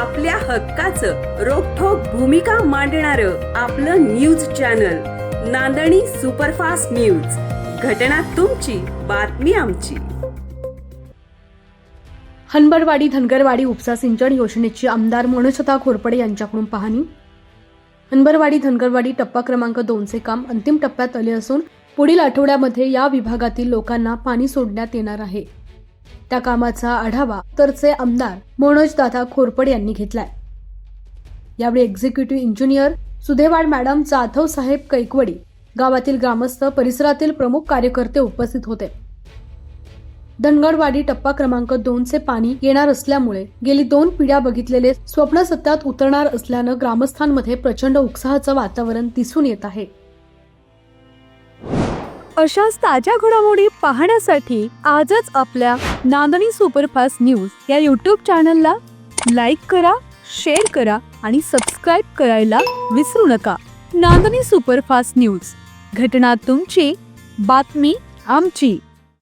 आपल्या हक्काचं रोखठोक भूमिका मांडणारं आपलं न्यूज चॅनल नांदणी सुपरफास्ट न्यूज. घटना तुमची, बातमी आमची. हनबरवाडी धनगरवाडी उपसा सिंचन योजनेची आमदार मनोजदा घोरपडे यांच्याकडून पाहणी. हनबरवाडी धनगरवाडी टप्पा क्रमांक 2 चे काम अंतिम टप्प्यात आले असून पुढील आठवड्यामध्ये या विभागातील लोकांना पाणी सोडण्यात येणार आहे. त्या कामाचा आढावा तरचे आमदार मनोजदादा घोरपडे यांनी घेतलाय. यावेळी एक्झिक्युटिव्ह इंजिनियर सुधेवाड मॅडम, जाधव साहेब कैकवडी, गावातील ग्रामस्थ, परिसरातील प्रमुख कार्यकर्ते उपस्थित होते. धनगरवाडी टप्पा क्रमांक 2 चे पाणी येणार असल्यामुळे गेली 2 पिढ्या बघितलेले स्वप्न सत्यात उतरणार असल्यानं ग्रामस्थांमध्ये प्रचंड उत्साहाचं वातावरण दिसून येत आहे. अशाच ताज्या घडामोडी पाहण्यासाठी आजच आपल्या नांदणी सुपरफास्ट न्यूज या यूट्यूब चॅनलला लाईक करा, शेअर करा आणि सबस्क्राईब करायला विसरू नका. नांदणी सुपरफास्ट न्यूज, घटना तुमची, बातमी आमची.